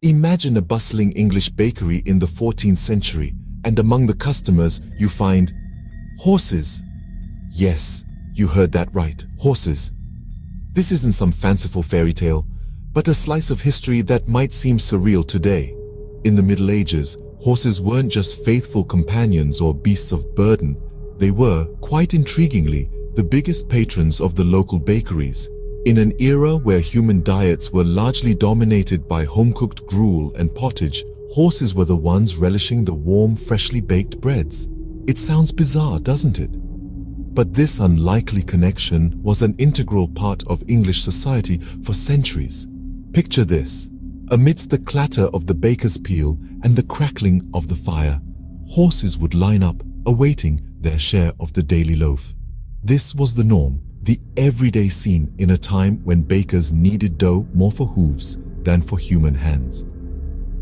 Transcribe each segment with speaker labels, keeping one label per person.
Speaker 1: Imagine a bustling English bakery in the 14th century, and among the customers you find horses. Yes, you heard that right, horses. This isn't some fanciful fairy tale, but a slice of history that might seem surreal today. In the Middle Ages, horses weren't just faithful companions or beasts of burden. They were, quite intriguingly, the biggest patrons of the local bakeries. In an era where human diets were largely dominated by home-cooked gruel and pottage, horses were the ones relishing the warm, freshly baked breads. It sounds bizarre, doesn't it? But this unlikely connection was an integral part of English society for centuries. Picture this. Amidst the clatter of the baker's peel and the crackling of the fire, horses would line up, awaiting their share of the daily loaf. This was the norm, the everyday scene in a time when bakers needed dough more for hooves than for human hands.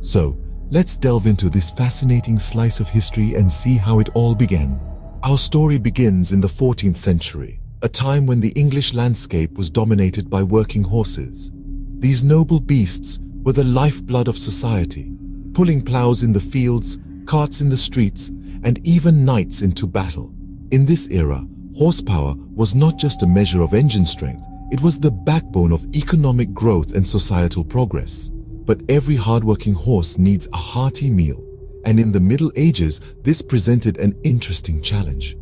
Speaker 1: So, let's delve into this fascinating slice of history and see how it all began. Our story begins in the 14th century, a time when the English landscape was dominated by working horses. These noble beasts were the lifeblood of society, pulling plows in the fields, carts in the streets, and even knights into battle. In this era, horsepower was not just a measure of engine strength, it was the backbone of economic growth and societal progress. But every hardworking horse needs a hearty meal, and in the Middle Ages, this presented an interesting challenge.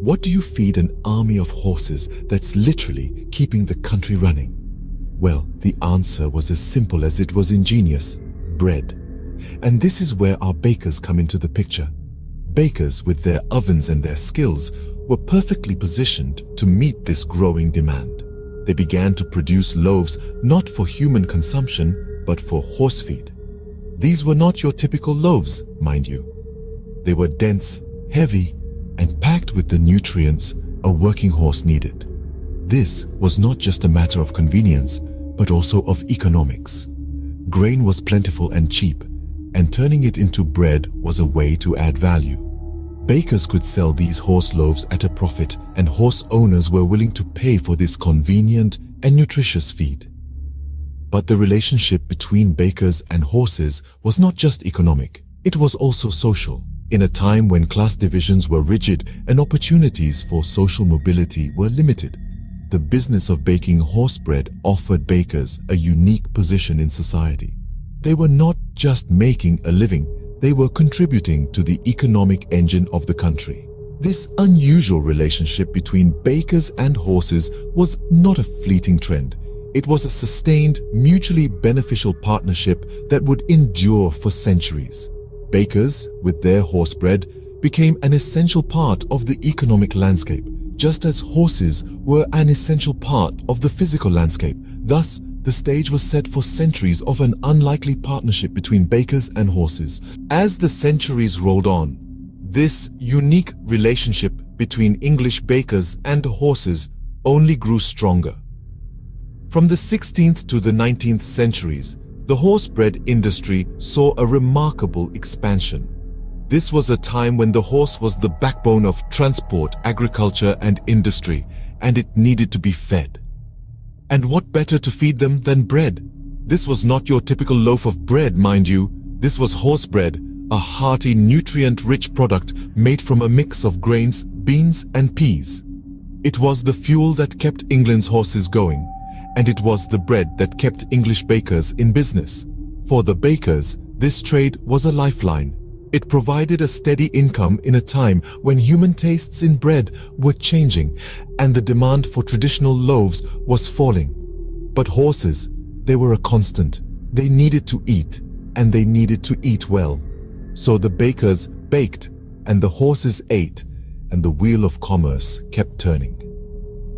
Speaker 1: What do you feed an army of horses that's literally keeping the country running? Well, the answer was as simple as it was ingenious: bread. And this is where our bakers come into the picture. Bakers, with their ovens and their skills, were perfectly positioned to meet this growing demand. They began to produce loaves not for human consumption, but for horse feed. These were not your typical loaves, mind you. They were dense, heavy, and packed with the nutrients a working horse needed. This was not just a matter of convenience, but also of economics. Grain was plentiful and cheap, and turning it into bread was a way to add value. Bakers could sell these horse loaves at a profit, and horse owners were willing to pay for this convenient and nutritious feed. But the relationship between bakers and horses was not just economic, it was also social. In a time when class divisions were rigid and opportunities for social mobility were limited, the business of baking horse bread offered bakers a unique position in society. They were not just making a living, they were contributing to the economic engine of the country. This unusual relationship between bakers and horses was not a fleeting trend. It was a sustained, mutually beneficial partnership that would endure for centuries. Bakers, with their horse bread, became an essential part of the economic landscape, just as horses were an essential part of the physical landscape. Thus, the stage was set for centuries of an unlikely partnership between bakers and horses. As the centuries rolled on, this unique relationship between English bakers and horses only grew stronger. From the 16th to the 19th centuries, the horse bread industry saw a remarkable expansion. This was a time when the horse was the backbone of transport, agriculture, and industry, and it needed to be fed. And what better to feed them than bread? This was not your typical loaf of bread, mind you. This was horse bread, a hearty, nutrient-rich product made from a mix of grains, beans, and peas. It was the fuel that kept England's horses going, and it was the bread that kept English bakers in business. For the bakers, this trade was a lifeline. It provided a steady income in a time when human tastes in bread were changing and the demand for traditional loaves was falling. But horses, they were a constant. They needed to eat, and they needed to eat well. So the bakers baked, and the horses ate, and the wheel of commerce kept turning.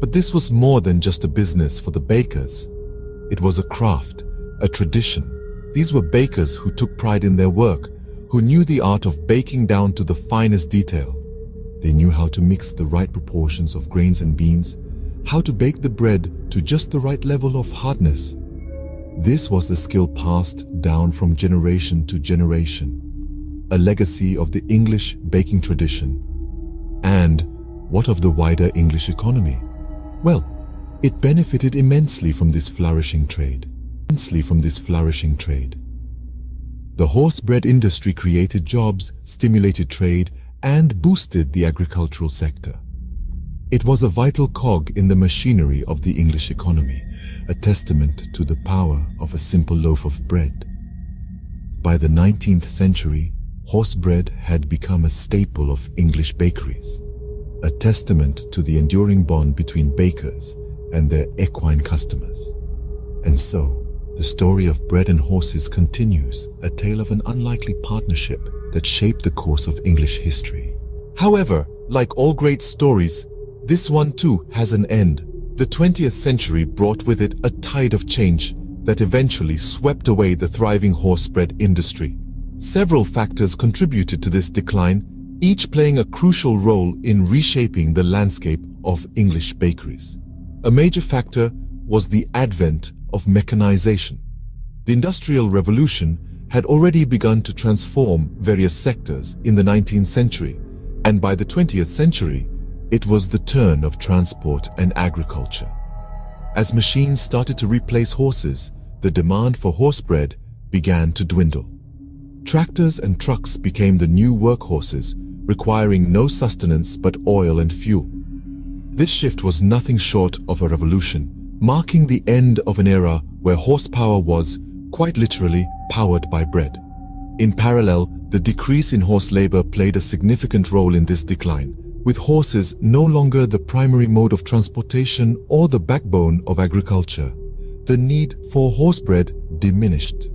Speaker 1: But this was more than just a business for the bakers. It was a craft, a tradition. These were bakers who took pride in their work, who knew the art of baking down to the finest detail. They knew how to mix the right proportions of grains and beans, how to bake the bread to just the right level of hardness. This was a skill passed down from generation to generation, a legacy of the English baking tradition. And what of the wider English economy? Well, it benefited immensely from this flourishing trade. The horse-bred industry created jobs, stimulated trade, and boosted the agricultural sector. It was a vital cog in the machinery of the English economy, a testament to the power of a simple loaf of bread. By the 19th century, horse bread had become a staple of English bakeries, a testament to the enduring bond between bakers and their equine customers. And so, the story of bread and horses continues, a tale of an unlikely partnership that shaped the course of English history. However, like all great stories, this one too has an end. The 20th century brought with it a tide of change that eventually swept away the thriving horse-bred industry. Several factors contributed to this decline, each playing a crucial role in reshaping the landscape of English bakeries. A major factor was the advent of mechanization. The Industrial Revolution had already begun to transform various sectors in the 19th century, and by the 20th century, it was the turn of transport and agriculture. As machines started to replace horses, the demand for horse bread began to dwindle. Tractors and trucks became the new workhorses, requiring no sustenance but oil and fuel. This shift was nothing short of a revolution, marking the end of an era where horsepower was, quite literally, powered by bread. In parallel, the decrease in horse labor played a significant role in this decline, with horses no longer the primary mode of transportation or the backbone of agriculture. The need for horse bread diminished.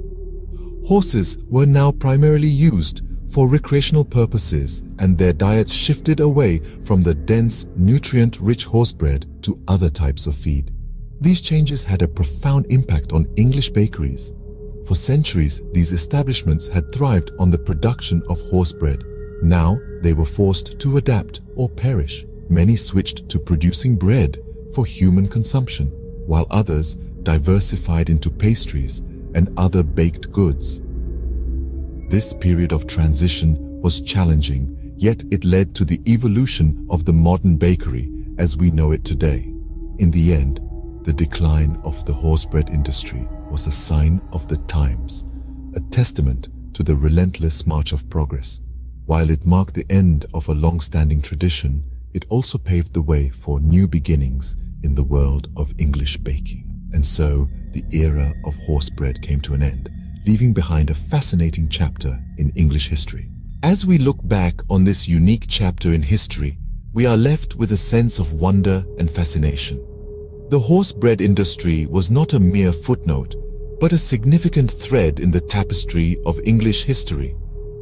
Speaker 1: Horses were now primarily used for recreational purposes, and their diets shifted away from the dense, nutrient-rich horse bread to other types of feed. These changes had a profound impact on English bakeries. For centuries, these establishments had thrived on the production of horse bread. Now, they were forced to adapt or perish. Many switched to producing bread for human consumption, while others diversified into pastries and other baked goods. This period of transition was challenging, yet it led to the evolution of the modern bakery as we know it today. In the end, the decline of the horse bread industry was a sign of the times, a testament to the relentless march of progress. While it marked the end of a long-standing tradition, it also paved the way for new beginnings in the world of English baking. And so, the era of horse bread came to an end, leaving behind a fascinating chapter in English history. As we look back on this unique chapter in history, we are left with a sense of wonder and fascination. The horse bread industry was not a mere footnote, but a significant thread in the tapestry of English history.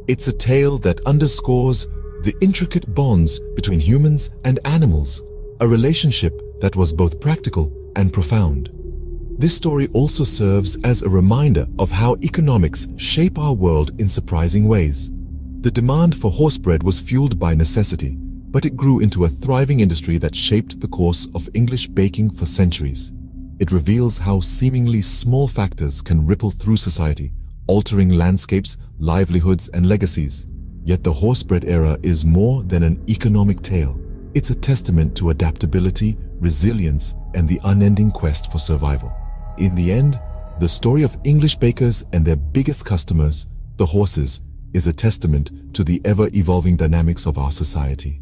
Speaker 1: It's a tale that underscores the intricate bonds between humans and animals, a relationship that was both practical and profound. This story also serves as a reminder of how economics shape our world in surprising ways. The demand for horse bread was fueled by necessity, but it grew into a thriving industry that shaped the course of English baking for centuries. It reveals how seemingly small factors can ripple through society, altering landscapes, livelihoods, and legacies. Yet the horse bread era is more than an economic tale. It's a testament to adaptability, resilience, and the unending quest for survival. In the end, the story of English bakers and their biggest customers, the horses, is a testament to the ever-evolving dynamics of our society.